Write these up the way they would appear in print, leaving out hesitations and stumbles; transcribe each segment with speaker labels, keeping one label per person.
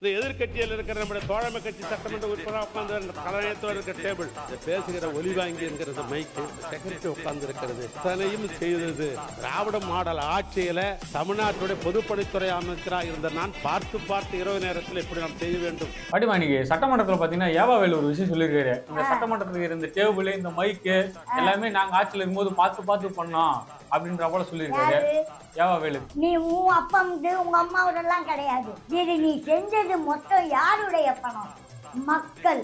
Speaker 1: இந்த எதிர்கட்சியில் இருக்கிற நம்முடைய தோழமை கட்சி சட்டமன்ற உறுப்பினர் உட்கார்ந்து தலைமையத்தோடு இருக்கிற டேபிள் பேசுகிற ஒலி வாங்கி இருக்கிறது மைக்கு செக்ரட்டரி உட்கார்ந்து இருக்கிறது இத்தனையும் செய்தது திராவிட மாடல் ஆட்சியில தமிழ்நாட்டுடைய பொதுப்பணித்துறை அமைச்சராக இருந்த நான் பார்த்து இரவு நேரத்தில் எப்படி நாம் செய்ய வேண்டும்.
Speaker 2: அடிமானிக்கு சட்டமன்றத்தில் பாத்தீங்கன்னா ஏவாவேல் ஒரு விஷயம் சொல்லியிருக்காரு. இந்த சட்டமன்றத்துக்கு இருந்த டேபிள் இந்த மைக்கு எல்லாமே நாங்க ஆட்சியில் இருக்கும்போது பார்த்து பண்ணோம் அப்படின்ற போல சொல்லியிருக்காரு ஏவாவேலு.
Speaker 3: நீ உன் அப்பம்து உங்க அம்மாவோடலாம் கிடையாது. இது நீ செஞ்சது மொத்தம் யாருடைய பணம்? மக்கள்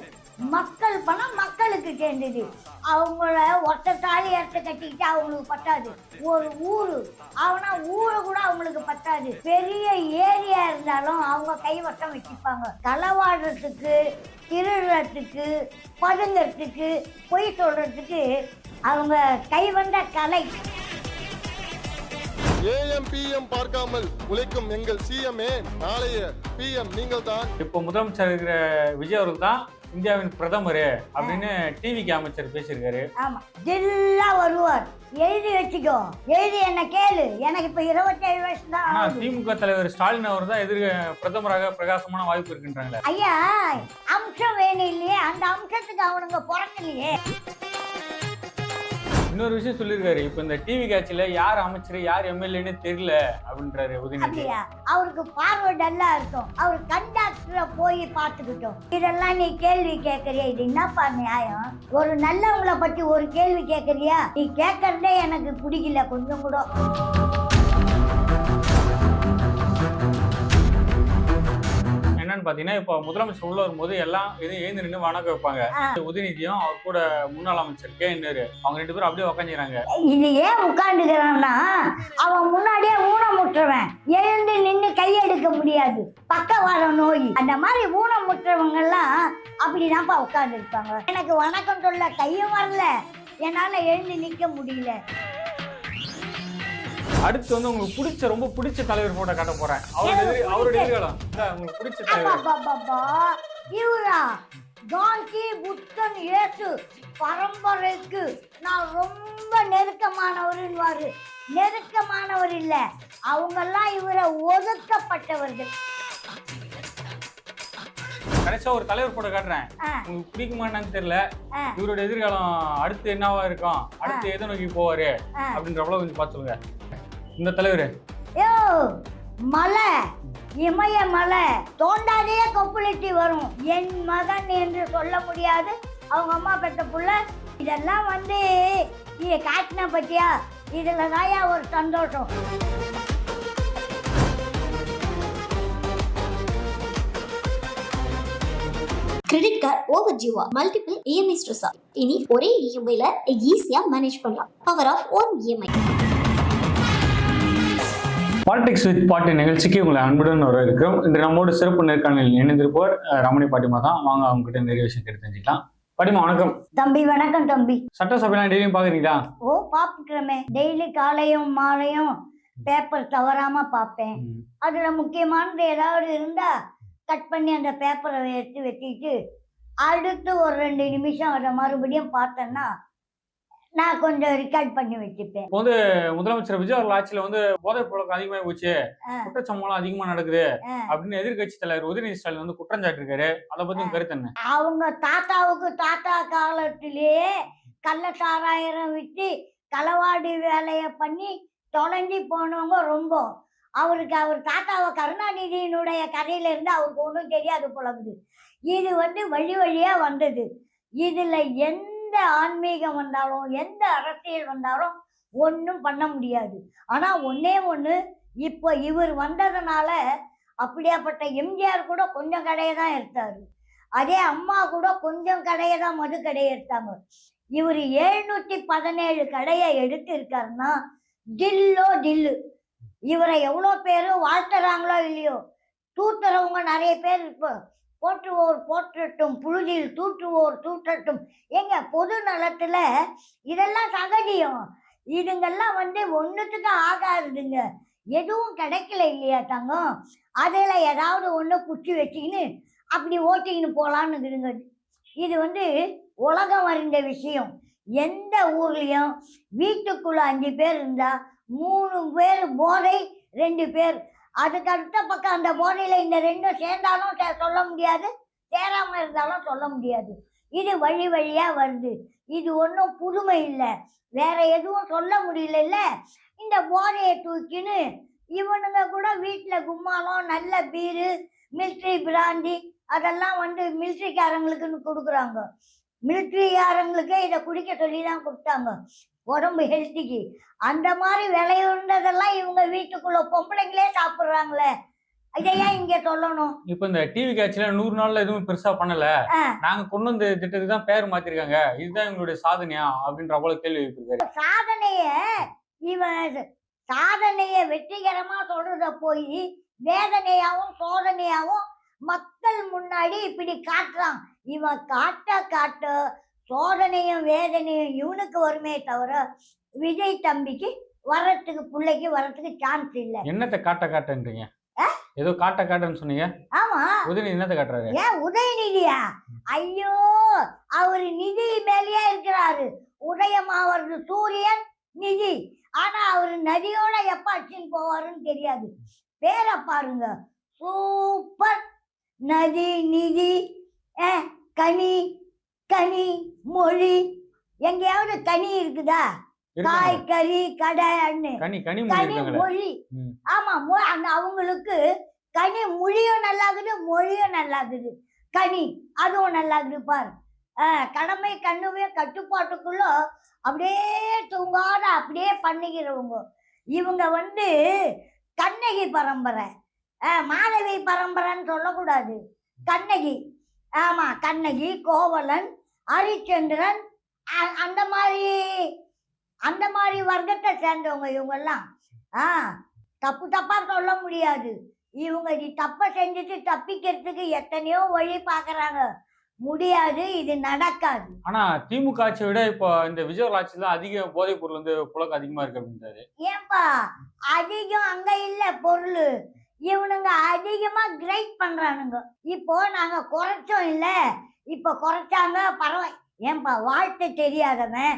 Speaker 3: பணம் மக்களுக்கு சேர்ந்தது. அவங்கள ஒத்த தாலி எடுத்து கட்டிக்கிட்டு அவங்களுக்கு பத்தாது. ஒரு ஊரு அவனா ஊரை கூட அவங்களுக்கு பத்தாது. பெரிய ஏரியா இருந்தாலும் அவங்க கைவட்டம் வச்சுப்பாங்க. களவாடுறதுக்கு, திருடுறதுக்கு, பதுங்கிறதுக்கு, பொய் சொல்றதுக்கு அவங்க கைவந்த கலை.
Speaker 4: ஏஎம் பிஎம் பார்க்காமல் உழைக்கும் எங்கள் சிஎம்ஏ, நாளைய பிஎம் நீங்கள் தான்.
Speaker 2: இப்போ முதலமைச்சர் இருக்கிற விஜய் அவர்கள் தான் இந்தியாவின் பிரதமர் அப்படின்னு டிவிக்கு அமைச்சர் பேசியிருக்காரு.
Speaker 3: ஆமா, தில்லா வருவார். எழுதி வச்சுக்கோ, எழுதி என்ன கேளு. எனக்கு இப்ப 27 வயசு தான்.
Speaker 2: திமுக தலைவர் ஸ்டாலின் அவர் தான் பிரதமராக பிரகாசமான வாய்ப்பு இருக்குன்றாங்களே.
Speaker 3: ஐயா, அம்சம் வேணும் இல்லையே, அந்த அம்சத்துக்கு அவனுங்க பிறக்கலையே.
Speaker 2: இன்னொரு விஷயம் சொல்லியிருக்காரு. இப்ப இந்த டிவி காட்சியில யார் அமைச்சர் யார் எம்எல்ஏன்னு தெரியல அப்படின்றாரு உதயநிதி.
Speaker 3: அவருக்கு பார்வை டல்லா இருக்கும். அவர் கண்டாக்டரை போய் பார்த்துக்கிட்டோம். இதெல்லாம் நீ கேள்வி கேட்கறியா? இது என்னப்பா நியாயம்? ஒரு நல்லவங்களை பத்தி ஒரு கேள்வி கேட்கறியா? நீ கேட்கறதே எனக்கு பிடிக்கல கொஞ்சம் கூட.
Speaker 2: என்னன்னு பாத்தீங்கன்னா, இப்ப முதலமைச்சர் உள்ள வரும்போது எல்லாம் எழுந்து நின்று வணக்கம் வைப்பாங்க. உதயநிதியும் அவர் கூட முன்னாள் அமைச்சர் KN அவங்க 2 பேரும் அப்படியே உட்காந்துறாங்க.
Speaker 3: இது ஏன் உட்காந்துக்கிறான்னா, அவன் முன்னாடியே ஊனமுற்றவன், எழுந்து நின்று கையெடுக்க முடியாது, பக்கவாத நோய். அந்த மாதிரி ஊனமுற்றவங்க எல்லாம் அப்படிதான்ப்பா உட்கார்ந்து இருப்பாங்க. எனக்கு வணக்கம் சொல்ல கையும் வரல, என்னால எழுந்து நிக்க முடியல.
Speaker 2: அடுத்து வந்து உங்களுக்கு ரொம்ப பிடிச்ச தலைவர் போட்டோ காட்ட போறேன். அவருடைய எதிர்காலம் உங்களுக்கு பிடிச்ச தலைவர்
Speaker 3: இவரா? காந்தி, புத்தன், இயேசு பரம்பரைக்கு நான் ரொம்ப நெருக்கமானவர். நெருக்கமானவர் இல்ல, அவங்க எல்லாம் இவரை ஒதுக்கப்பட்டவர்கள்.
Speaker 2: கடைசியா ஒரு தலைவர் போட்டோ காட்டுறேன். உங்களுக்கு பிடிக்குமான்னு தெரியல. இவருடைய எதிர்காலம் அடுத்து என்னவா இருக்கும், அடுத்து எதை நோக்கி போவாரு அப்படின்றப்பல கொஞ்சம் பார்த்து சொல்லுங்க. இந்த தலைவர்
Speaker 3: மலை, இமய மலை தோண்டாதே கொப்புளிட்டி வரும். என் மகன் என்று சொல்ல முடியாது, அவங்க அம்மா பெற்ற புள்ள. இதெல்லாம் வந்து இதை காட்டின பத்தியா, இதுல தாயா ஒரு சந்தோஷம்.
Speaker 5: கிரெடிட் கார்டு ஓவர் டியூவா, மல்டிபிள் இஎம்ஐ ஸ்ட்ரெஸ்ஸா? இனி ஒரே இஎம்ஐல ஈஸியா மேனேஜ் பண்ணலாம். Power of one EMI.
Speaker 2: Politics with பாட்டி நிகழ்ச்சிக்கு உங்களை அன்புடன் வரவேற்கிறோம். இன்று நம்மோடு சிறப்பு நேர்காணலில் இணைந்திருப்பவர் ரமணி பாட்டிமா தான். வாங்க அவங்க கிட்ட நிறைய விஷயம் கேட்டு தெரிஞ்சுக்கலாம். பாட்டிமா வணக்கம்.
Speaker 3: தம்பி வணக்கம் தம்பி.
Speaker 2: சட்டசபையெல்லாம் டெய்லியும் பாக்குறீங்களா?
Speaker 3: ஓ, பாத்துக்கிறமே. டெய்லி காலையும் மாலையும் பேப்பர் தவறாம பார்ப்பேன். அதுல முக்கியமானது ஏதாவது இருந்தா கட் பண்ணி அந்த பேப்பரை எடுத்து வச்சுக்கிட்டு அடுத்து ஒரு 2 நிமிஷம் அதை மறுபடியும் பார்த்தேன்னா நான் கொஞ்சம் ரெக்கார்ட் பண்ணி வச்சுப்பேன்.
Speaker 2: வந்து முதலமைச்சர் விஜய் அவர்கள் ஆட்சியில வந்து போதைப் பொருளுக்கு அதிகமாக போச்சு, குற்றச்சம்பளம் அதிகமா நடக்குது அப்படின்னு எதிர்கட்சி தலைவர் உதயநிதி ஸ்டாலின் வந்து குற்றம் சாட்டிருக்காரு. அதை பத்தி கருத்து என்ன?
Speaker 3: அவங்க தாத்தா காலத்திலேயே கள்ள சாராயிரம் விட்டு களவாடி வேலையை பண்ணி தொலைஞ்சி போனவங்க ரொம்ப. அவர் தாத்தாவை கருணாநிதியினுடைய கதையில இருந்து அவருக்கு ஒன்றும் தெரியாது போலகுது. இது வந்து வழியா வந்தது. இதுல எந்த ஆன்மீகம் வந்தாலும் எந்த அரசியல் வந்தாலும் ஒன்றும் பண்ண முடியாது. ஆனா ஒண்ணு, இப்போ இவர் வந்ததுனால அப்படியாப்பட்ட எம்ஜிஆர் கூட கொஞ்சம் கடையை தான் எடுத்தாரு. அதே அம்மா கூட கொஞ்சம் கடையை தான் மது கடையை எடுத்தாங்க. இவர் 717 கடையை எடுத்து இருக்காருன்னா தில்லு. இவரை எவ்வளோ பேரு வாழ்த்துறாங்களோ இல்லையோ, தூத்துறவங்க நிறைய பேர். இப்போ போற்றுவோர் போற்றட்டும், புழுதியில் தூற்றுவோர் தூற்றட்டும். எங்க பொது நலத்துல இதெல்லாம் சகஜியம். இதுங்கெல்லாம் வந்து ஒன்றுத்துக்கு ஆகாதுங்க. எதுவும் கிடைக்கல இல்லையா தங்கம்? அதில் ஏதாவது ஒன்று குச்சி வச்சுக்கின்னு அப்படி ஓட்டிக்கின்னு போகலான்னு. இது வந்து உலகம் அறிந்த விஷயம். எந்த ஊர்லேயும் வீட்டுக்குள்ள 5 பேர் இருந்தால் 3 பேர் போதை, 2 பேர் அதுக்கு அடுத்த பக்கம் அந்த போதையில இந்த ரெண்டும் சேர்ந்தாலும் சொல்ல முடியாது, சேராம இருந்தாலும் சொல்ல முடியாது. இது வழி வழியா வருது. இது ஒன்றும் புதுமை இல்லை, வேற எதுவும் சொல்ல முடியல. இந்த போதையை தூக்கின்னு இவனுங்க கூட வீட்டுல கும்மாளம், நல்ல பீரு, மிலிட்ரி பிராண்டி அதெல்லாம் மிலிட்ரிக்காரங்களுக்குன்னு கொடுக்குறாங்க. மிலிட்ரிக்காரங்களுக்கே இதை குடிக்க சொல்லி தான் கொடுத்தாங்க உடம்பு ஹெல்த்திக்கு. அந்த மாதிரி விளையுண்டதெல்லாம் இவங்க வீட்டுக்குள்ள பொம்பளைங்களே சாப்பிடுறாங்களே, இதையா இங்க சொல்லணும்?
Speaker 2: இப்ப இந்த டிவி காட்சியில 100 நாள்ல எதுவும் பெருசா பண்ணல, நாங்க கொண்டு வந்த திட்டத்துக்கு தான் பேர் மாத்திருக்காங்க, இதுதான் இவங்களுடைய சாதனையா அப்படின்ற போல கேள்வி எழுப்பியிருக்காரு.
Speaker 3: சாதனைய வெற்றிகரமா சொல்றத போய் வேதனையாவும் சோதனையாவும் மக்கள் முன்னாடி இப்படி காட்டுறான். இவன் காட்ட சோதனையும் வேதனையும் இவனுக்கு வருமே தவிர விஜய் தம்பிக்கு பிள்ளைக்கு வர்றதுக்கு சான்ஸ் இல்லை.
Speaker 2: என்னத்தை காட்டன்றீங்க? ஏதோ காட்டன்னு சொன்னீங்க.
Speaker 3: ஆமா,
Speaker 2: உதயநிதி என்னத்தை காட்டுறாரு?
Speaker 3: ஏன் உதயநிதியா? ஐயோ, அவரு நிதி மேலேயே இருக்கிறாரு. உதயமாவது சூரியன், நிதி. ஆனா அவரு நதியோட எப்ப அடிச்சுன்னு போவாருன்னு தெரியாது. பேரை பாருங்க, சூப்பர் நதி, நிதி, கனி, மொழி. எங்கேயாவது கனி இருக்குதா? காய்கறி கடை, மொழி. ஆமா, அவங்களுக்கு கனி மொழியும் நல்லாகுது, மொழியும் நல்லாகுது. கனி அதுவும் நல்லாகுது பாரு. கடமை கண்ணுவையும் கட்டுப்பாட்டுக்குள்ள அப்படியே தூங்காத அப்படியே பண்ணிக்கிறவங்க இவங்க. கண்ணகி பரம்பரை, மாதவி பரம்பரைன்னு சொல்லக்கூடாது, கண்ணகி. ஆமா, கண்ணகி, கோவலன், ஹரிச்சந்திரன், அந்த மாதிரி வர்க்கத்தை சேர்ந்தவங்க இவங்கெல்லாம். தப்பா சொல்ல முடியாது. இவங்க தப்ப செஞ்சுட்டு தப்பிக்கிறதுக்கு எத்தனையோ வழி பாக்குறாங்க, முடியாது, இது நடக்காது.
Speaker 2: ஆனா திமுக ஆட்சியை விட இப்போ இந்த விஜய் ஆட்சி தான் அதிக போதைப் பொருள் புழக்கம் அதிகமா இருக்கு அப்படின்றாரு.
Speaker 3: ஏன்பா அதிகம்? அங்க இல்ல பொருள், இவனுங்க அதிகமா கிரைட் பண்றானுங்க. இப்போ நாங்க குறைச்சோம் இல்ல, இப்ப குறைச்சாங்க, பரவாயில்ல. ஏன்பா வாழ்த்து தெரியாதவன்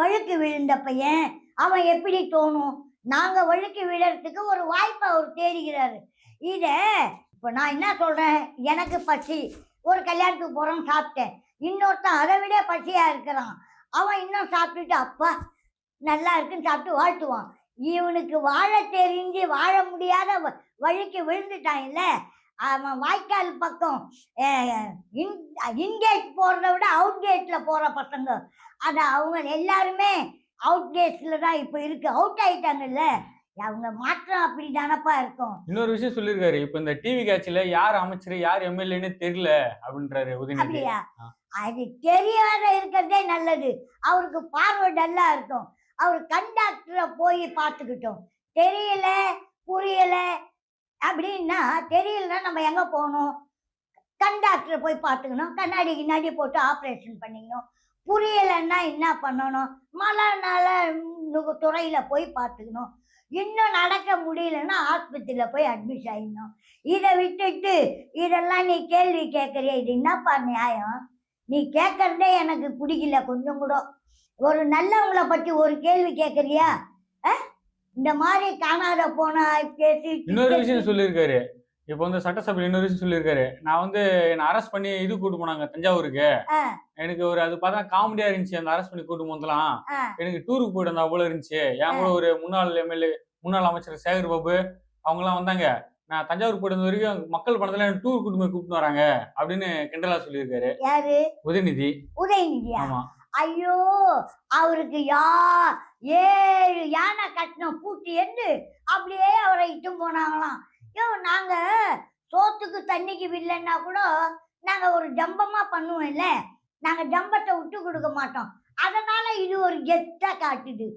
Speaker 3: வழுக்கு விழுந்த பையன் அவன் எப்படி தோணும்? நாங்க வழுக்கு விழறதுக்கு ஒரு வாய்ப்பை அவர் தேடுகிறாரு. இத இப்ப நான் என்ன சொல்றேன், எனக்கு பசி, ஒரு கல்யாணத்துக்கு போறோம், சாப்பிட்டேன். இன்னொருத்தன் அதை விட பசியா இருக்கிறான், அவன் இன்னும் சாப்பிட்டுட்டு அப்பா நல்லா இருக்குன்னு சாப்பிட்டு வாழ்த்துவான். இவனுக்கு வாழ தெரிஞ்சு வாழ முடியாத வழிக்கு விழுந்துட்டான் இல்ல, அவன் வாய்க்கால் பக்கம் இன்கேட் போறத விட அவுட் கேட்ல போற பசங்க, அவங்க எல்லாருமே அவுட் கேட்ஸ்ல தான் இப்ப இருக்கு. அவுட் ஆயிட்டாங்கல்ல, அவங்க மாற்றம் அப்படி தானப்பா இருக்கும்.
Speaker 2: இன்னொரு விஷயம் சொல்லிருக்காரு, இப்ப இந்த டிவி காட்சியில யார் அமைச்சர் யார் எம்எல்ஏன்னு தெரியல அப்படின்றாரு உதயநிதி.
Speaker 3: அது தெரியாத இருக்கிறதே நல்லது, அவருக்கு பார்வை டல்லா இருக்கும். அவர் கண்டாக்டரை போய் பார்த்துக்கிட்டோம். தெரியல புரியல அப்படின்னா, தெரியலன்னா நம்ம எங்க போகணும்? கண்டாக்டரை போய் பார்த்துக்கணும், கண்ணாடி போட்டு ஆப்ரேஷன் பண்ணிக்கணும். புரியலைன்னா என்ன பண்ணணும்? மலர்னால துறையில போய் பார்த்துக்கணும். இன்னும் நடக்க முடியலன்னா ஆஸ்பத்திரியில போய் அட்மிட் ஆயிடணும். இதை விட்டுட்டு இதெல்லாம் நீ கேள்வி கேட்கறிய, இது என்னப்பா நியாயம்? நீ கேட்கறதே எனக்கு பிடிக்கல கொஞ்சம் கூட. ஒரு நல்லவங்களை பற்றி ஒரு கேள்வி கேட்கறியா? இந்த மாதிரி காணாத போனா பேசி.
Speaker 2: இன்னொரு விஷயம் சொல்லியிருக்காரு, இப்போ சட்டசபையில் இன்னொரு விஷயம் சொல்லியிருக்காரு, நான் என்னை அரெஸ்ட் பண்ணி இது கூட்டு போனாங்க தஞ்சாவூருக்கு, எனக்கு ஒரு அது பார்த்தா காமெடியா இருந்துச்சு, அந்த அரெஸ்ட் பண்ணி கூட்டு போதெல்லாம் எனக்கு டூருக்கு போயிட்டு வந்தா அவ்வளோ இருந்துச்சு. என் கூட ஒரு முன்னாள் அமைச்சர் சேகர் பாபு அவங்கலாம் வந்தாங்க, நான் தஞ்சாவூர் போயிட்டு வந்த வரைக்கும் மக்கள் பணத்துல டூர் கூட்டு போய் கூப்பிட்டு வராங்க அப்படின்னு கிண்டலா சொல்லியிருக்காரு.
Speaker 3: யாரு?
Speaker 2: உதயநிதி.
Speaker 3: ஆமா. ஐயோ, அவருக்கு 7 யானை கட்டின பூட்டி என்று அப்படியே அவரை இட்டு போனாங்களாம். நாங்க சோத்துக்கு தண்ணிக்கு வில்லைன்னா கூட நாங்க ஒரு ஜம்பமா பண்ணுவோம் இல்ல, நாங்க ஜம்பத்தை விட்டு கொடுக்க மாட்டோம். அதனால இது ஒரு கெத்தா காட்டுது.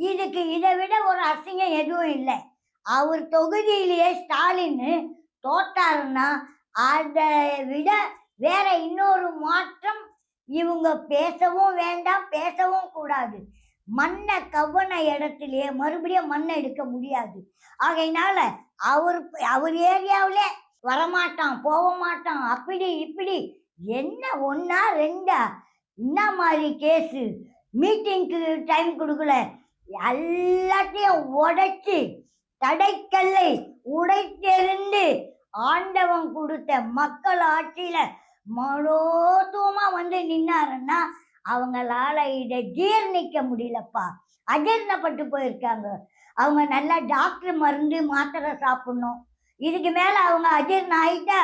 Speaker 3: இதுக்கு இதை விட ஒரு அசிங்கம் எதுவும் இல்லை. அவர் தொகுதியிலேயே ஸ்டாலின் தோட்டாருன்னா அதை விட வேற இன்னொரு மாற்றம் இவங்க பேசவும் வேண்டாம், பேசவும் கூடாது. மண்ணை கவ்வன இடத்திலேயே மறுபடியும் மண்ணை எடுக்க முடியாது. ஆகையினால அவர் ஏரியாவிலே வரமாட்டான், போக மாட்டான், அப்படி இப்படி என்ன 1 2 என்ன மாதிரி கேஸு, மீட்டிங்க்கு டைம் கொடுக்கல, எல்லாத்தையும் உடைச்சி தடைக்கல்லை உடைத்தெறிந்து ஆண்டவன் கொடுத்த மக்கள் ஆட்சியில மனோத்துவமா வந்து நின்னாருன்னா அவங்களால இதை ஜீர்ணிக்க முடியலப்பா. அஜீர்ணப்பட்டு போயிருக்காங்க. அவங்க நல்லா டாக்டர் மருந்து மாத்திரை சாப்பிடணும். இதுக்கு மேல அவங்க அஜீர்ணம் ஆயிட்டா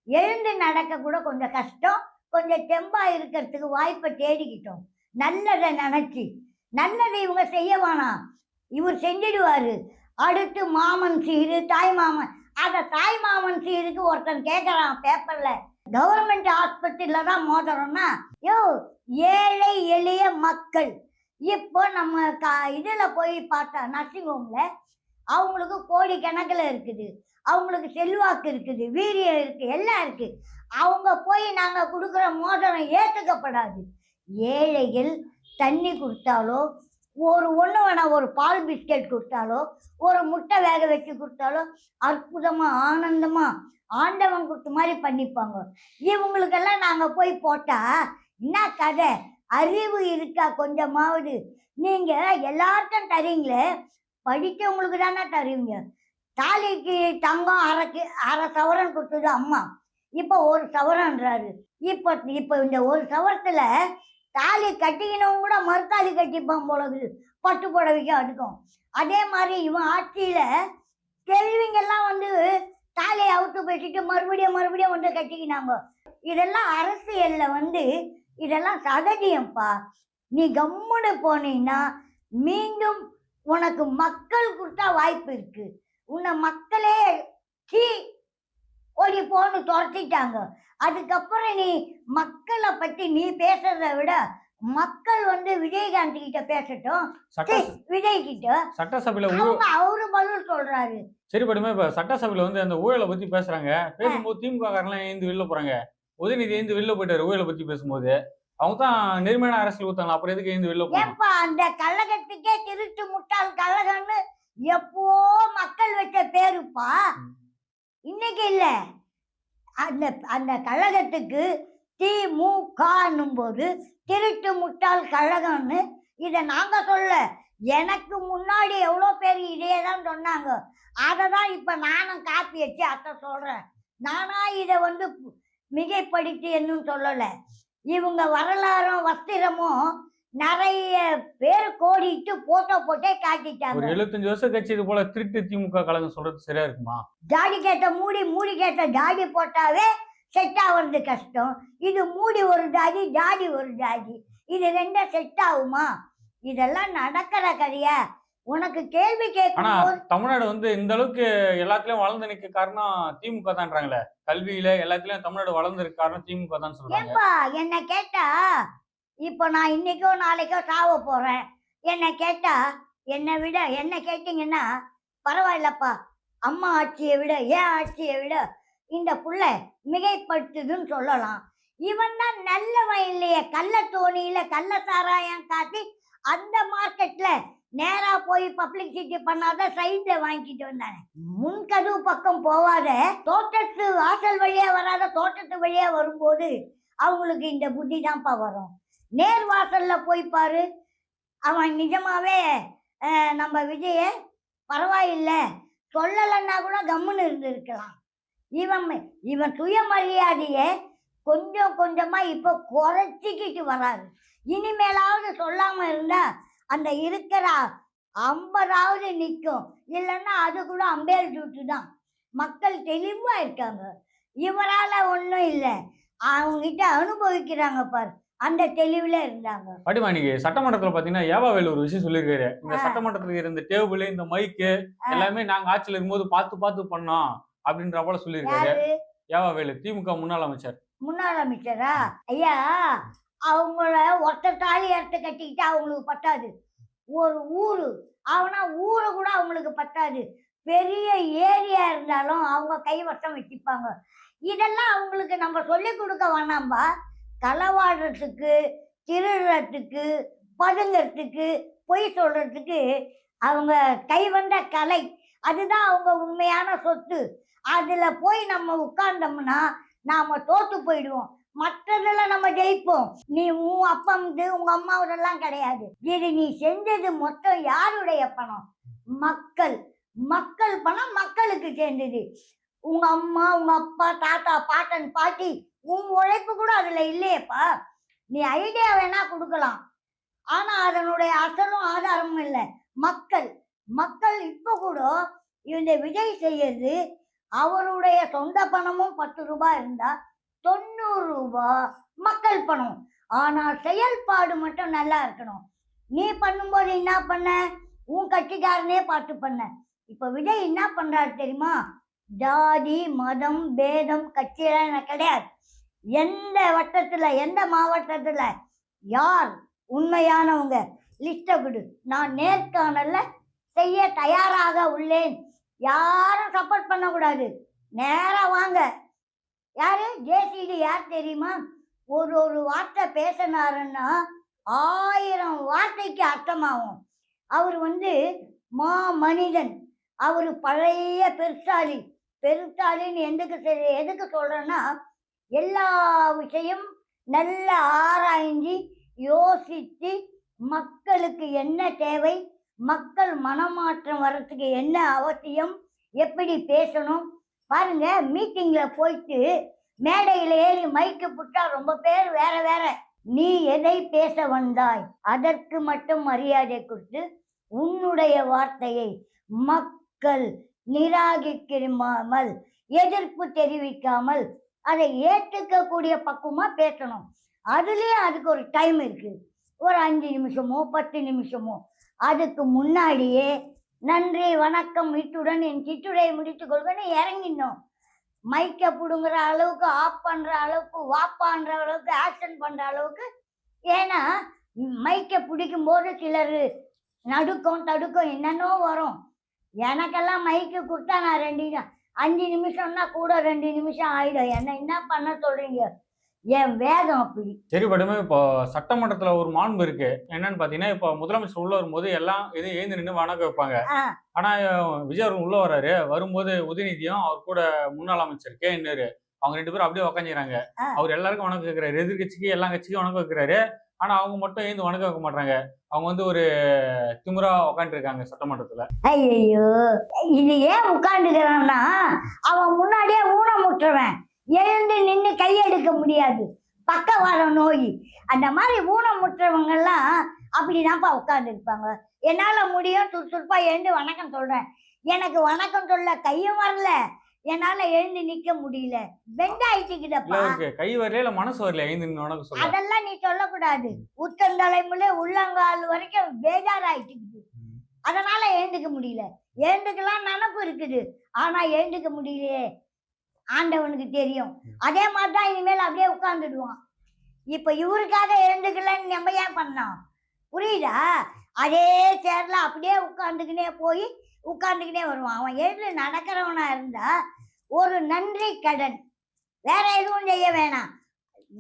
Speaker 3: எழுந்து நடக்க கூட கொஞ்சம் கஷ்டம். கொஞ்சம் தெம்பா இருக்கிறதுக்கு வாய்ப்பை தேடிக்கிட்டோம். நல்லதை நினைச்சு நல்லதை இவங்க செய்ய வேணாம், இவர் செஞ்சிடுவாரு. அடுத்து மாமன் சீரு தாய் மாமன், அந்த தாய் மாமன் சீருக்கு ஒருத்தன் கேட்கறான் பேப்பர்ல, கவர்மெண்ட் ஹாஸ்பிட்டல்ல தான் மோதுறோம்னா யோ ஏழை எளிய மக்கள். இப்போ நம்ம இதுல போய் பார்த்தா நர்சிங் ஹோம்ல அவங்களுக்கு கோடி கணக்கில் இருக்குது, அவங்களுக்கு செல்வாக்கு இருக்குது, வீரியம் இருக்கு, எல்லாம் இருக்கு. அவங்க போய் நாங்க கொடுக்குற மோதிரம் ஏத்துக்கப்படாது. ஏழைகள் தண்ணி கொடுத்தாலோ, ஒன்று வேணா ஒரு பால் பிஸ்கெட் கொடுத்தாலோ, ஒரு முட்டை வேக வச்சு கொடுத்தாலோ அற்புதமா ஆனந்தமா ஆண்டவன் கொடுத்த மாதிரி பண்ணிப்பாங்க. இவங்களுக்கெல்லாம் நாங்க போய் போட்டா என்ன கதை? அறிவு இருக்கா கொஞ்சமாவது? நீங்க எல்லாருக்கும் தரீங்களே, படித்தவங்களுக்கு தானே தருவீங்க. தாலிக்கு தங்கம் அரை சவரன் கொடுத்தது அம்மா, இப்போ 1 சவரன்றாரு. இப்போ இந்த 1 சவரத்துல தாலி கட்டிக்கினவங்க கூட மறுத்தாலி கட்டிப்பான் போலது, பட்டு புடவைக்கு அடுக்கும். அதே மாதிரி இவன் ஆட்சியில கேள்விங்கெல்லாம் வந்து தாலியை அவுத்து பேசிட்டு மறுபடியும் வந்து கட்டிக்கினாங்க. இதெல்லாம் அரசியல்ல வந்து இதெல்லாம் சகஜியம்ப்பா. நீ கம்முன்னு போனீங்கன்னா மீண்டும் உனக்கு மக்கள் கொடுத்தா வாய்ப்பு இருக்கு. உன்னை மக்களே ஓடி போன்னு துரத்திட்டாங்க. அதுக்கப்புறம் நீ மக்களை பத்தி நீ பேசுறத விட மக்கள் வந்து விஜயகாந்த் கிட்ட பேசட்டும். விஜய் கிட்ட
Speaker 2: சட்டசபையில
Speaker 3: அவரு பதில் சொல்றாரு.
Speaker 2: சரி படுமே, இப்ப சட்டசபையில வந்து அந்த ஊழலை பத்தி பேசுறாங்க. பேசும்போது திமுக காரெல்லாம் எழுந்து வெளில போறாங்க. உதயநிதி எழுந்து வெளில போயிட்டாரு ஊழலை பத்தி பேசும்போது. அவங்க தான் நெருமையான அரசியல் ஊத்தாங்க, அப்புறம் எதுக்கு எழுந்து வெளில
Speaker 3: போறப்ப அந்த கழகத்துக்கே திருட்டு முட்டாள் கழகம்னு எப்போ மக்கள் வச்ச பேருப்பா, இன்னைக்கு இல்ல. அந்த கழகத்துக்கு திமுகன்னும் போது திருட்டு முட்டாள் கழகம்னு இதை நாங்க சொல்ல, எனக்கு முன்னாடி எவ்வளோ பேர் இதே தான் சொன்னாங்க. அதை தான் இப்ப நானும் காப்பி வச்சு அத்தை சொல்றேன். நானா இதை வந்து மிகைப்படுத்தி என்னன்னு சொல்லல. இவங்க வரலாறும் வஸ்திரமும் நிறைய பேர் கோடிட்டு போட்டோ போட்டே காட்டிட்டாங்க.
Speaker 2: 75 வருஷம் கட்சி இது போல திருட்டு திமுக கழகம் சொல்றது சரியா இருக்குமா?
Speaker 3: ஜாடி கேட்ட மூடி கேட்ட ஜாடி போட்டாவே செட் ஆகுறது கஷ்டம். இது மூடி ஒரு ஜாதி, ஜாடி ஒரு ஜாதி, இது ரெண்டும் செட் ஆகுமா? இதெல்லாம் நடக்கிற கதையா? உனக்கு கேள்வி கேட்கணும்.
Speaker 2: தமிழ்நாடு வந்து இந்த அளவுக்கு எல்லாத்துலயும் வளர்ந்து நிக்க காரணம் திமுக தான்றாங்களே. கல்வியில எல்லாத்துலயும் தமிழ்நாடு வளர்ந்துருக்கு காரணம் திமுக தான் சொல்றாங்க.
Speaker 3: என்ன கேட்டா, இப்போ நான் இன்னைக்கோ நாளைக்கோ சாவ போறேன், என்ன கேட்டா என்ன கேட்டீங்கன்னா பரவாயில்லப்பா, அம்மா ஆட்சியை விட ஏன் ஆட்சியை விட இந்த புள்ள மிகைப்படுத்துதுன்னு சொல்லலாம். இவன் தான் நல்லவன் இல்லையே, கள்ள தோணியில கள்ள சாராயம் காட்டி அந்த மார்க்கெட்ல நேரா போய் பப்ளிசிட்டி பண்ணாத சைட்ல வாங்கிட்டு வந்தானே. முன்கதவு பக்கம் போவாத, தோட்டத்து வாசல் வழியா வராத தோட்டத்து வழியா வரும்போது அவங்களுக்கு இந்த புத்தி தான்ப்பா வரும். நேர் வாசல்ல போய் பாரு, அவன் நிஜமாவே நம்ம விஜய பரவாயில்ல சொல்லலைன்னா கூட கம்முன்னு இருந்திருக்கலாம். இவன் சுயமரியாதைய கொஞ்சம் கொஞ்சமா இப்ப குறைச்சிக்கிட்டு வராது. இனிமேலாவது சொல்லாம இருந்தா அந்த இருக்கிற 50வது நிற்கும், இல்லைன்னா அது கூட அம்பேல் டியூட்டி தான். மக்கள் தெளிவா இருக்காங்க. இவரால ஒன்றும் இல்லை, அவங்ககிட்ட அனுபவிக்கிறாங்க பாரு, அந்த தெளிவுல இருந்தாங்க.
Speaker 2: படிமா நீங்க சட்டமன்றத்துல பாத்தீங்கன்னா ஏவாவேலு ஒரு விஷயம் சொல்லியிருக்காரு. இந்த சட்டமன்றத்துல இருந்த டேபிள், இந்த மைக்கு எல்லாமே நாங்க ஆட்சியில இருக்கும்போது பார்த்து பண்ணோம் அப்படின்ற போல சொல்லியிருக்காரு ஏவாவேலு, திமுக முன்னாள்
Speaker 3: அமைச்சரா. ஐயா, அவங்கள ஒத்த தாலி எடுத்து கட்டிக்கிட்டு அவங்களுக்கு பத்தாது. ஒரு ஊரு அவனா ஊரை கூட அவங்களுக்கு பத்தாது. பெரிய ஏரியா இருந்தாலும் அவங்க கைவசம் வச்சுப்பாங்க. இதெல்லாம் அவங்களுக்கு நம்ம சொல்லி கொடுக்க வேணாம்பா. களவாடுறதுக்கு, திருடுறதுக்கு, பதுங்கிறதுக்கு, பொய் சொல்றதுக்கு அவங்க கைவந்த கலை, அதுதான் அவங்க உண்மையான சொத்து. அதுல போய் நம்ம உட்கார்ந்தோம்னா நாம தோத்து போயிடுவோம். மற்றதுல நம்ம ஜெயிப்போம். நீ உன் அப்பம்து உங்க அம்மாவோடெல்லாம் கிடையாது. இது நீ செஞ்சது மொத்தம் யாருடைய பணம்? மக்கள் பணம் மக்களுக்கு சேர்ந்தது. உங்க அம்மா, உங்க அப்பா, தாத்தா, பாட்டன், பாட்டி, உன் உழைப்பு கூட அதுல இல்லையேப்பா. நீ ஐடியா வேணா கொடுக்கலாம், ஆனா அதனுடைய அசலும் ஆதாரமும் இல்லை. மக்கள் மக்கள் இப்ப கூட இந்த விஜய் செய்யறது அவருடைய சொந்த பணமும் 10 ரூபாய் இருந்தா 90 ரூபாய் மக்கள் பணம். ஆனா செயல்பாடு மட்டும் நல்லா இருக்கணும். நீ பண்ணும்போது என்ன பண்ண? உன் கட்சிக்காரனே பார்த்து பண்ண. இப்ப விஜய் என்ன பண்றாரு தெரியுமா? ஜாதி மதம் பேதம் கட்சியெல்லாம் எனக்கு கிடையாது. எந்த வட்டத்துல எந்த மாவட்டத்துல யார் உண்மையானவங்க லிஸ்ட விடு, நான் நேர்காணல்ல செய்ய தயாராக உள்ளேன். யாரும் சப்போர்ட் பண்ணக்கூடாது, நேரா வாங்க. யாரு ஜேசிடி யார் தெரியுமா? ஒரு வார்த்தை பேசினாருன்னா 1000 வார்த்தைக்கு அர்த்தமாகும். அவர் மா மனிதன், அவரு பழைய பெருசாலி. பெருசாலின்னு எதுக்கு சொல்றேன்னா, எல்லா விஷயம் நல்ல ஆராய்ஞ்சி யோசிச்சு மக்களுக்கு என்ன தேவை, மக்கள் மனமாற்றம் வர்றதுக்கு என்ன அவசியம், எப்படி பேசணும். பாருங்க, மீட்டிங்ல போயிட்டு மேடையில ஏறி மைக்கு புட்டா ரொம்ப பேர் வேற வேற. நீ எதை பேச வந்தாய் அதற்கு மட்டும் மரியாதை கொடுத்து உன்னுடைய வார்த்தையை மக்கள் நிராகரிக்காமல் எதிர்ப்பு தெரிவிக்காமல் அதை ஏற்றுக்கக்கூடிய பக்குவமா பேசணும். அதுலயே அதுக்கு ஒரு டைம் இருக்கு, ஒரு 5 நிமிஷமோ 10 நிமிஷமோ. அதுக்கு முன்னாடியே நன்றி வணக்கம் இத்துடன் என் சிற்றுரையை முடித்துக் கொள்வேன்னு இறங்கிடணும். மைக்க புடுங்குற அளவுக்கு, ஆஃப் பண்ற அளவுக்கு, வாப்பான்ற அளவுக்கு, ஆக்ஷன் பண்ற அளவுக்கு. ஏன்னா மைக்க பிடிக்கும் போது சிலர் நடுக்கம் தடுக்கம் என்னன்னோ வரும். எனக்கெல்லாம் மைக்கு கொடுத்தா நான் 5 நிமிஷம்னா கூட 2 நிமிஷம் ஆயிடும். என்ன பண்ண சொல்றீங்க? என் வேகம் அப்படி.
Speaker 2: சரி படுமே, இப்போ சட்டமன்றத்துல ஒரு மாண்பு இருக்கு. என்னன்னு பாத்தீங்கன்னா, இப்போ முதலமைச்சர் உள்ள வரும்போது எல்லாம் எழுந்து நின்று வணக்கம் வைப்பாங்க. ஆனா விஜய் அவர்கள் உள்ள வர்றாரு, வரும்போது உதயநிதியும் அவர் கூட முன்னாள் அமைச்சர் KN அவங்க 2 பேரும் அப்படியே உக்காஞ்சிக்கிறாங்க. அவர் எல்லாருக்கும் வணக்கம் வைக்கிறாரு, எதிர்கட்சிக்கு எல்லா கட்சிக்கும் வணக்கம் வைக்கிறாரு. ஆனா அவங்க மட்டும் எழுந்து வணக்கம் வைக்க மாட்டாங்க. அவங்க ஒரு திமுறா உட்காந்து இருக்காங்க சட்டமன்றத்துல.
Speaker 3: ஐயோ, இது ஏன் உட்காந்துக்கிறான்னா, அவன் முன்னாடியே ஊனமுற்றவன், எழுந்து நின்று கையெடுக்க முடியாது, பக்கவாத நோய். அந்த மாதிரி ஊனமுற்றவங்க எல்லாம் அப்படிதான்ப்பா உட்கார்ந்து இருப்பாங்க. என்னால முடியும், சுறுசுறுப்பா எழுந்து வணக்கம் சொல்றேன். எனக்கு வணக்கம் சொல்ல கையும் வரல, என்னால எழுந்து நிக்க முடியல. வெண்டாயிட்டுக்குதப்பா.
Speaker 2: கை வரல, இல்ல மனசு வரல எழுந்து வணக்கம் சொல்ல.
Speaker 3: அதெல்லாம் நீ சொல்லக்கூடாது. உத்தந்தலைமுல உள்ளங்கால் வரைக்கும் பேஜாராயிட்டுக்குது. அதனால எழுந்துக்க முடியல. எழுந்துக்கலாம் நினப்பு இருக்குது, ஆனா எழுந்துக்க முடியலையே, ஆண்டவனுக்கு தெரியும். அதே மாதிரிதான் இனிமேல் அப்படியே உட்கார்ந்துடுவான். இப்ப இவருக்காக எழுந்துக்கலன்னு நம்ம ஏன் பண்ணோம்? புரியுதா? அதே சேர்ல அப்படியே உட்கார்ந்துக்கினே வருவான். அவன் எழுந்து நடக்கிறவனா இருந்தா ஒரு நன்றி கடன், வேற எதுவும் செய்ய வேணாம்.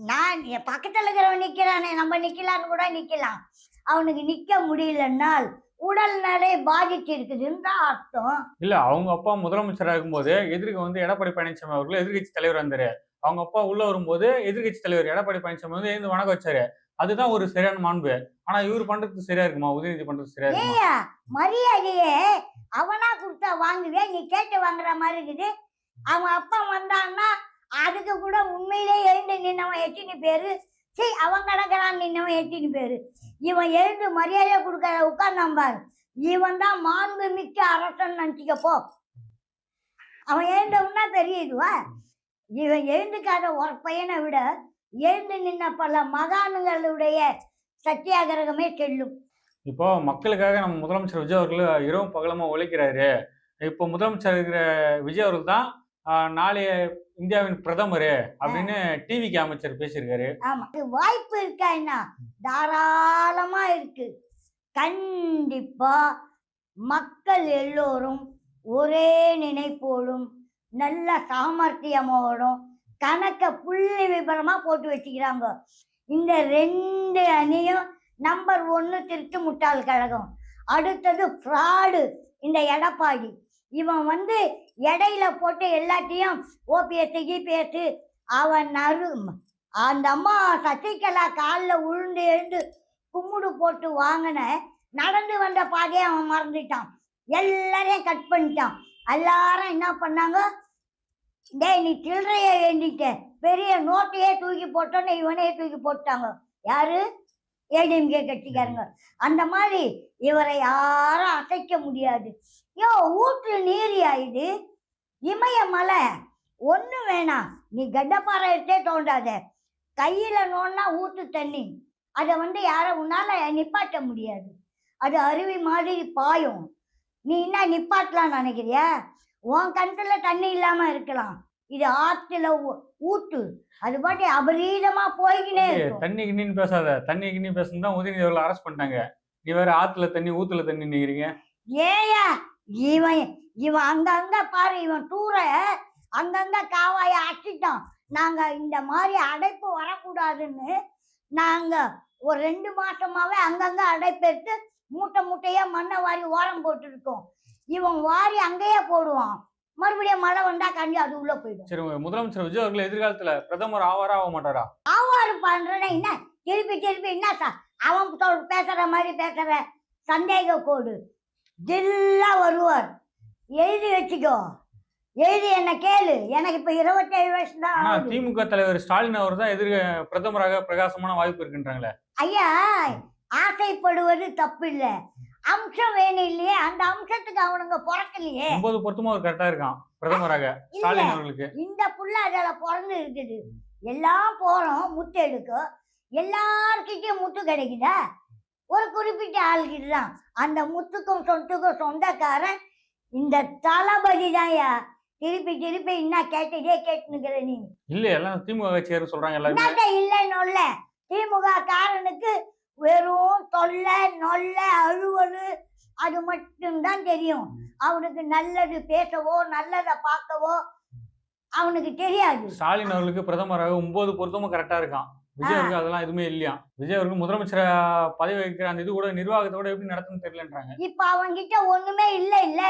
Speaker 3: நான் பக்கத்துல இருக்கிறவன் நிக்கிறானே, நம்ம நிக்கலான்னு கூட நிக்கலாம். அவனுக்கு நிக்க முடியலன்னால் உடல்நிலை பாதிச்சு இருக்குதுன்னு அர்த்தம்.
Speaker 2: இல்ல, அவங்க அப்பா முதலமைச்சராக இருக்கும்போது எதிர்க்கு எடப்பாடி பழனிசாமி அவர்கள் எதிர்கட்சி தலைவர் வந்தாரு. அவங்க அப்பா உள்ள வரும்போது எதிர்கட்சி தலைவர் எடப்பாடி பழனிசாமி எழுந்து வணக்கம் வச்சாரு. அதுதான் ஒரு சரியான மாண்பு. ஆனா இவர் பண்றது சரியா இருக்குமா? உதயநிதி பண்றது சரியா இருக்குமா?
Speaker 3: மரியாதையே அவனா கொடுத்தா வாங்குவே, நீ கேட்டு வாங்குற மாதிரி இருக்குது. அவன் அப்பா வந்தான்னா அதுக்கு கூட உண்மையிலே எழுந்து நின்னவன் எத்தனை பேரு? சரி, அவன் கிடக்கிறான் நின்னவன் எத்தனை பேரு? இவன் எழுந்து மரியாதை கொடுக்க உட்கார்ந்தான் பாரு, இவன் தான் மாண்பு மிக்க அரசன் நினைச்சுக்கப்போ. அவன் எழுந்தவனா பெரிய இதுவா? இவன் எழுந்துக்காத ஒரு பையனை விட எழுந்து நின்ன பல மகான்களுடைய சத்தியாகிரகமே செல்லும்.
Speaker 2: இப்போ மக்களுக்காக நம்ம முதலமைச்சர் விஜய் அவர்கள் இரவும் பகலமா உழைக்கிறாரு. இப்போ முதலமைச்சர் இருக்கிற விஜய் அவர்கள் தான் நாளைய இந்தியாவின் பிரதமர் அப்படின்னு டிவிக்கு அமைச்சர் பேசியிருக்காரு.
Speaker 3: ஆமா, வாய்ப்பு இருக்கா? என்ன தாராளமா இருக்கு. கண்டிப்பா மக்கள் எல்லோரும் ஒரே நினைப்போடும் நல்ல சாமர்த்தியமோடும் கணக்க புள்ளி விபரமா போட்டு வச்சுக்கிறாங்க. இந்த 2 அணியும் நம்பர் 1 திருட்டு முட்டாள் கழகம், அடுத்தது ஃப்ராடு இந்த எடப்பாடி. இவன் இடையில போட்டு எல்லாத்தையும் ஓபிஎஸ் கிபிஎஸ் அவன் அந்த அம்மா சசிகலா காலில் உழுந்து எழுந்து கும்முடு போட்டு வாங்கின நடந்து வந்த பாதையை அவன் மறந்துட்டான். எல்லாரையும் கட் பண்ணிட்டான். எல்லாரும் என்ன பண்ணாங்க, டேய் நீ சில்லறைய வேண்டிட்ட, பெரிய நோட்டையே தூக்கி போட்டோன்னு இவனையே தூக்கி போட்டாங்க. யாரு? ஏடிஎம்கே கட்சிக்காரங்க. அந்த மாதிரி இவரை யாரும் அசைக்க முடியாது. ஊற்று நீர் ஆயிடு, இமயமலை ஒண்ணு வேணாம், நீ கட்டப்பாறை எடுத்தே தோண்டாத, கையில நோன்னா ஊத்து தண்ணி, அதை யாரும் உன்னால நிப்பாட்ட முடியாது. அது அருவி மாதிரி பாயும். நீ என்ன நிப்பாட்டலாம் நினைக்கிறியா? உன் கண்ணுல தண்ணி இல்லாம இருக்கலாம், இது ஆத்துல ஊத்து, அது பாட்டி அபரீதமா போய்கினே இருக்கும்.
Speaker 2: தண்ணி கிண்ணின்னு பேசாத, தண்ணி கிண்ணி பேசுனா உதயநிதி அவர்களை அரெஸ்ட் பண்ணிட்டாங்க. நீ வேற ஆத்துல தண்ணி ஊத்துல தண்ணி நிக்கிறீங்க.
Speaker 3: ஏயா இவன் அங்கங்க பாரு, இவன் டூரை அங்கங்க காவாய அடிச்சிட்டான். நாங்க இந்த மாதிரி அடைப்பு வரக்கூடாதுன்னு நாங்க ஒரு 2 மாசமாவே அங்கங்க அடைப்பெடுத்து மூட்டை மூட்டையா மண்ணை வாரி ஓரம் போட்டு இருக்கோம். இவன் வாரி அங்கேயே போடுவான், மறுபடியும் மழை வந்தா கண்டி அது உள்ள போயிடும்.
Speaker 2: சரி, முதலமைச்சர் விஜய் அவர்கள் எதிர்காலத்துல பிரதமர் ஆவாரா ஆக மாட்டாரா?
Speaker 3: ஆவாரு பண்றேன்னா என்ன திருப்பி என்ன அவன் பேசுற மாதிரி பேசுற சந்தேக கோடு ஜில்லா வருவார். எழுதி வச்சுக்கோ, எழுதி என்ன கேளு. எனக்கு இப்ப 27 வயசு தான்.
Speaker 2: திமுக தலைவர் ஸ்டாலின் அவர் தான் பிரதமராக பிரகாசமான வாய்ப்பு இருக்குன்றாங்களே.
Speaker 3: ஐயா, ஆசைப்படுவது தப்பு இல்ல, அம்சம் வேணும் இல்லையே, அந்த அம்சத்துக்கு அவனுங்க பிறக்கலையே.
Speaker 2: 9 பொருத்தமும் அவர் கரெக்டா இருக்கான் பிரதமராக ஸ்டாலின் அவர்களுக்கு.
Speaker 3: இந்த புள்ள அதில பிறந்து இருக்குது. எல்லாம் போறோம் முத்து எடுக்கும், எல்லார்கிட்டயும் முத்து கிடைக்குதா? ஒரு குறிப்பிட்ட ஆள்கிட்ட தான். அந்த முத்துக்கும் சொத்துக்கும் சொந்தக்காரன் இந்த தளபதி தான்யா. திருப்பி என்ன கேட்டுக்கிற நீ?
Speaker 2: இல்ல, எல்லாம் திமுக கட்சியாரு சொல்றாங்க எல்லாரும்.
Speaker 3: இல்ல திமுக காரனுக்கு வெறும் தொல்லை நொல்ல அழுவலு அது மட்டும்தான் தெரியும். அவனுக்கு நல்லது பேசவோ நல்லதை பார்க்கவோ அவனுக்கு தெரியாது.
Speaker 2: ஸ்டாலின் அவர்களுக்கு பிரதமராக 9 பொருத்தமும் கரெக்டா இருக்கான். விஜய் அவருக்கு அதெல்லாம் எதுவுமே இல்லையா. விஜய் அவருக்கு முதலமைச்சர பதவி வைக்கிற அந்த இது கூட நிர்வாகத்தோட எப்படி நடத்துன்னு தெரியலன்றாங்க.
Speaker 3: இப்ப அவங்கிட்ட ஒண்ணுமே இல்ல,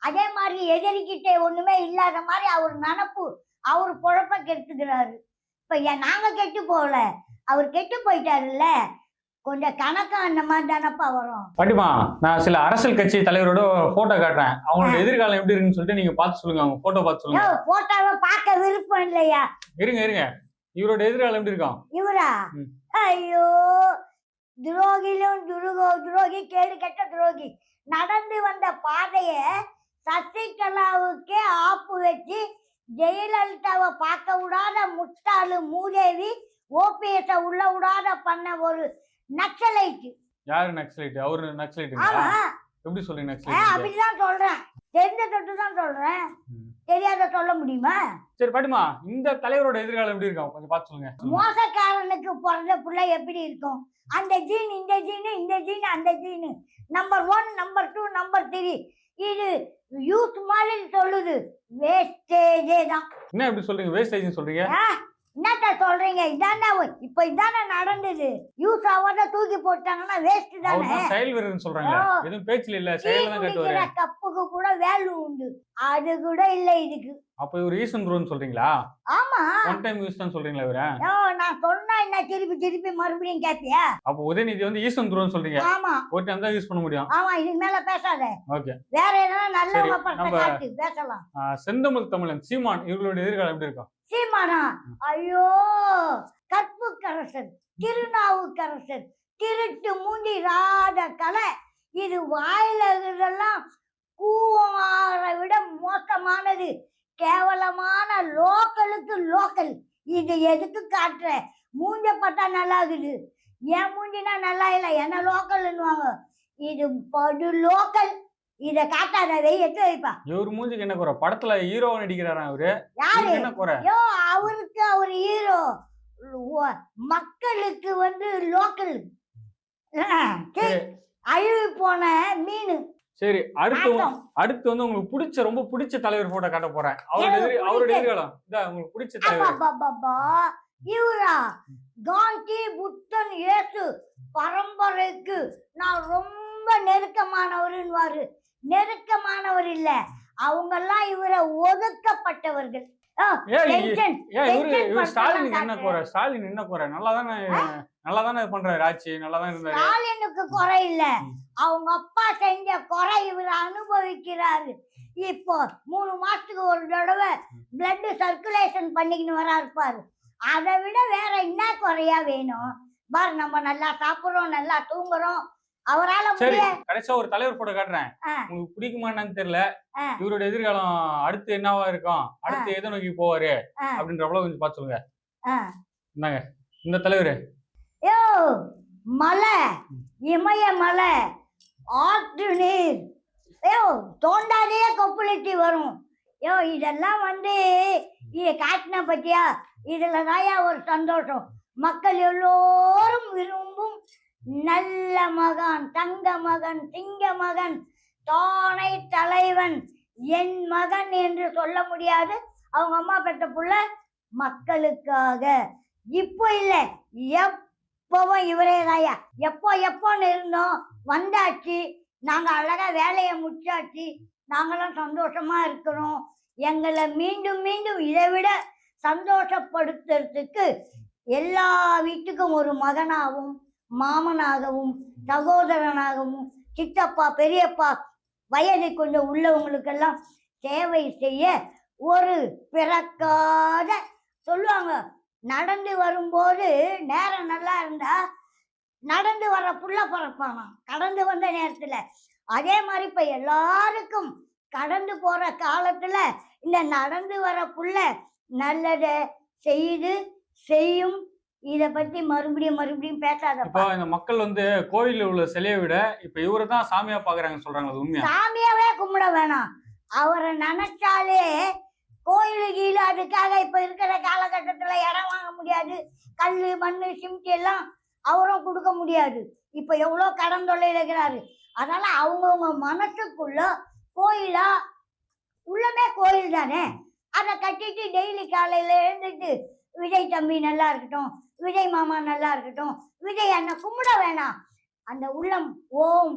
Speaker 3: அதே மாதிரி எதிரிக்கிட்ட ஒண்ணுமே இல்லாத மாதிரி அவர் நினப்பு, அவர் பொழப்ப கெடுத்துக்கிறாரு. இப்ப நாங்க கெட்டு போகல, அவர் கெட்டு போயிட்டாருல்ல, கொஞ்சம் கணக்கம் அந்த மாதிரி தானப்பா வரும்.
Speaker 2: பாட்டிமா, நான் சில அரசியல் கட்சி தலைவரோட போட்டோ காட்டுறேன், அவங்களோட எதிர்காலம் எப்படி இருக்குன்னு சொல்லிட்டு நீங்க பார்த்து சொல்லுங்க. அவங்க போட்டோ பார்த்து சொல்லுங்க.
Speaker 3: போட்டோவை பார்க்க விருப்பம் இல்லையா?
Speaker 2: இருங்க, இவரோட எதிர்காலம் எப்படி இருக்கும்?
Speaker 3: இவரா? ஐயோ, துரோகிலும் துரோகி, கேடு கெட்ட துரோகி. நடந்து வந்த பாதைய சசிகலாவுக்கே ஆப்பு வச்சு ஜெயலலிதாவை பார்க்க விடாத முட்டாளு மூதேவி, ஓபிஎஸ் உள்ள விடாத பண்ண ஒரு நக்சலைட்.
Speaker 2: யாரு நக்சலைட்? அவரு நக்சலைட்? எப்படி சொல்றீங்க நக்சலைட்?
Speaker 3: அப்படிதான் சொல்றேன், தெரிஞ்ச தொட்டு தான் சொல்றேன், தெரியாத சொல்ல முடியுமா?
Speaker 2: சரி பாட்டிமா, இந்த தலைவரோட எதிர்காலம் எப்படி இருக்கும் கொஞ்சம் பார்த்து சொல்லுங்க.
Speaker 3: மோசக்காரனுக்கு பிறந்த பிள்ளை எப்படி இருக்கும்? அந்த ஜீன் இந்த ஜீனு, இந்த ஜீன் அந்த ஜீனு, நம்பர் 1 நம்பர் 2 நம்பர் 3, இது யூத் மாதிரி சொல்லுது. வேஸ்டேஜே தான்.
Speaker 2: என்ன எப்படி சொல்றீங்க? வேஸ்டேஜ் சொல்றீங்க?
Speaker 3: என்னத்த சொல்றீங்க? இதானே இப்ப இதானே நடந்தது. யூஸ் ஆவாத தூக்கி போட்டாங்கன்னா வேஸ்ட் தானே.
Speaker 2: செயல் வீரர்னு சொல்றாங்க, எதுவும் பேச்சுல இல்ல, செயல்ல தான் கட்டுவாரு.
Speaker 3: கப்புக்கு கூட வேல்யூ உண்டு, அது கூட இல்ல இதுக்கு.
Speaker 2: அப்ப இவர் ஈசன் த்ரோன்னு சொல்றீங்களா?
Speaker 3: ஆமா,
Speaker 2: ஒன் டைம் யூஸ் தான் சொல்றீங்களா இவர?
Speaker 3: நான் சொன்னா என்ன திருப்பி மறுபடியும் கேப்பியா?
Speaker 2: அப்ப உதயநிதி வந்து ஈசன் த்ரோன்னு சொல்றீங்க.
Speaker 3: ஆமா,
Speaker 2: ஒரு டைம் தான் யூஸ் பண்ண முடியும்.
Speaker 3: ஆமா, இதுக்கு மேல பேசாத.
Speaker 2: ஓகே,
Speaker 3: வேற ஏதாவது நல்ல காட்டு பேசலாம்.
Speaker 2: செந்தமிழ் தமிழன் சீமான் இவங்களோட எதிர்காலம் எப்படி இருக்கும்?
Speaker 3: சீமானா? ஐயோ, கற்புக்கரசர், திருநாவுக்கரசர், திருட்டு மூண்டி ராத கலை, இது வாயில இதெல்லாம் கூவாரை விட மோசமானது, கேவலமான லோக்கலுக்கு லோக்கல். இது எதுக்கு காட்டுற? மூஞ்ச பார்த்தா நல்லா இருக்குது, என் மூஞ்சினா நல்லா இல்லை, என்ன லோக்கல்னுவாங்க. இது படு லோக்கல், இத காட்டாத, எடுத்து வைப்பா.
Speaker 2: இவரு மூஞ்சிக்கு என்ன குறை? படத்துல ஹீரோவா நடிக்கிறாரா அவரு?
Speaker 3: யாரு?
Speaker 2: என்ன குறை?
Speaker 3: அவருக்கு அவர் ஹீரோ, மக்களுக்கு லோக்கல் அழிவு போன மீன்.
Speaker 2: சரி, அடுத்து வந்து உங்களுக்கு பிடிச்ச ரொம்ப பிடிச்ச தலைவர் போட்டோ காட்ட போறேன். அவரோட எதிர்காலம் உங்களுக்கு பிடிச்ச தலைவர்
Speaker 3: இவரா? காந்தி, புத்தன், இயேசு பரம்பரைக்கு நான் ரொம்ப நெருக்கமானவர் இல்ல, அவங்கெல்லாம் இவரை ஒதுக்கப்பட்டவர்கள்.
Speaker 2: இவரு ஸ்டாலினுக்கு என்ன குறை? ஸ்டாலின் என்ன குறை? நல்லாதானே பண்றாரு ஆட்சி, நல்லாதான் இருந்தாரு.
Speaker 3: ஸ்டாலினுக்கு குறை இல்ல, அவங்க அப்பா செஞ்ச குறை இவர் அனுபவிக்கிறாரு. இப்போ 3 மாசத்துக்கு ஒரு தடவை பிளட் சர்க்குலேஷன் பண்ணிக்கின்னு வரா இருப்பாரு. அதை விட வேற என்ன குறையா வேணும்? பாரு, நம்ம நல்லா சாப்பிடுறோம், நல்லா தூங்குறோம். அவரால
Speaker 2: கடைசியா ஒரு தலைவர் போட்டோ காட்டுறேன், உங்களுக்கு பிடிக்குமான்னு தெரியல. இவரோட எதிர்காலம் அடுத்து என்னவா இருக்கும், அடுத்து எதை நோக்கி போவாரு அப்படின்றவளவு கொஞ்சம் பார்த்து சொல்லுங்க. இந்தாங்க இந்த தலைவர்.
Speaker 3: யோ, மலை, இமய மலை, ஆற்று நீர், யோ தோண்டாதே கொப்புளிட்டி வரும். யோ இதெல்லாம் காட்டின பத்தியா, இதுலதாயா ஒரு சந்தோஷம். மக்கள் எல்லோரும் விரும்பும் நல்ல மகன், தங்க மகன், திங்க மகன், தானை தலைவன், என் மகன் என்று சொல்ல முடியாது. அவங்க அம்மா பெற்ற புள்ள மக்களுக்காக. இப்போ இல்ல, எப்பவும் இவரே தாயா. எப்போன்னு இருந்தோம், வந்தாச்சு. நாங்க அழகா வேலையை முடிச்சாச்சு. நாங்களும் சந்தோஷமா இருக்கிறோம். எங்களை மீண்டும் மீண்டும் இதை விட சந்தோஷப்படுத்துறதுக்கு எல்லா வீட்டுக்கும் ஒரு மகனாகவும், மாமனாகவும், சகோதரனாகவும், சித்தப்பா, பெரியப்பா, வயதை கொஞ்சம் உள்ளவங்களுக்கெல்லாம் சேவை செய்ய ஒரு பிறக்காத சொல்லுவாங்க. நடந்து வரும்போது நேரம் நல்லா இருந்தா நடந்து வர புள்ள பிறப்பானா கடந்து வந்த நேரத்துல. அதே மாதிரி இப்ப எல்லாருக்கும் கடந்து போற காலத்துல இந்த நடந்து வர புள்ள நல்லத செய்யும். இத பத்தி மறுபடியும் பேசாத.
Speaker 2: இப்போ இந்த மக்கள் கோயில்ல உள்ள சிலையை விட இப்ப இவரை தான் சாமியா பாக்குறாங்க சொல்றாங்க. அது உண்மையா?
Speaker 3: சாமியாவே கும்பிட வேணாம், அவரை நினைச்சாலே கோயிலு கீழே. அதுக்காக இப்ப இருக்கிற காலகட்டத்துல இடம் வாங்க முடியாது. கல்லு, மண்ணு, சிமெண்ட் எல்லாம் அவரும் கொடுக்க முடியாது. இப்ப எவ்வளவு கடன் தொல்லையில இருக்கிறாரு. அதனால அவங்கவுங்க மனசுக்குள்ள கோயிலா, உள்ளமே கோயில் தானே, அதை கட்டிட்டு டெய்லி காலையில எழுந்துட்டு விஜய் தம்பி நல்லா இருக்கட்டும், விஜய் மாமா நல்லா இருக்கட்டும், விஜய் அண்ணன் கும்பிட வேணாம். அந்த உள்ளம் ஓம்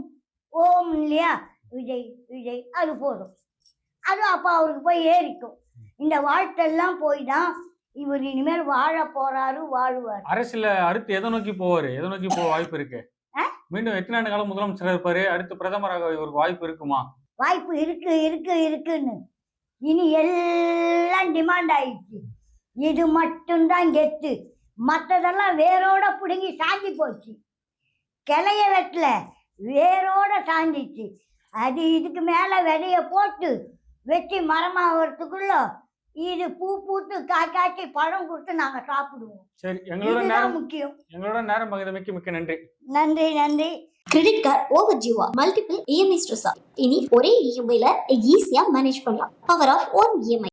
Speaker 3: ஓம் இல்லையா, விஜய் அது போதும். அது அப்ப அவருக்கு போய் ஏறிக்கும். இந்த வாழ்த்தெல்லாம் போய் தான் இவர் இனிமேல் வாழ போறாரு, வாழ்வார்.
Speaker 2: அரசியல அடுத்து எதை நோக்கி போவாரு, எதை நோக்கி போக வாய்ப்பு இருக்கு? மீண்டும் எத்தனை ஆண்டு காலம் முதலமைச்சர் இருப்பாரு, அடுத்து பிரதமராக இவருக்கு வாய்ப்பு இருக்குமா?
Speaker 3: வாய்ப்பு இருக்குன்னு இனி எல்லாம் டிமாண்ட் ஆயிடுச்சு. இது மட்டும்தான் கெத்து, மற்றதெல்லாம் வேரோட பிடுங்கி சாஞ்சி போச்சு. கிளைய வெட்டல, வேரோட சாஞ்சிச்சு. அது இதுக்கு மேல விதைய போட்டு வெட்டி மரமாகிறதுக்குள்ள இது பூ பூத்து காய்ச்சி பழம் கொடுத்து நாங்க சாப்பிடுவோம்.
Speaker 2: சரி, எங்களோட நேரம்
Speaker 3: முக்கியம்.
Speaker 2: எங்களோட நேரம் பகிர்ந்தமைக்கு மிக்க நன்றி.
Speaker 3: நன்றி.
Speaker 5: கிரெடிட் கார்டு ஓவர் ஜீவா மல்டிபிள் இஎம்ஐ ஸ்ட்ரெஸ். இனி ஒரே இஎம்ஐல ஈஸியா மேனேஜ் பண்ணலாம். Power of one EMI.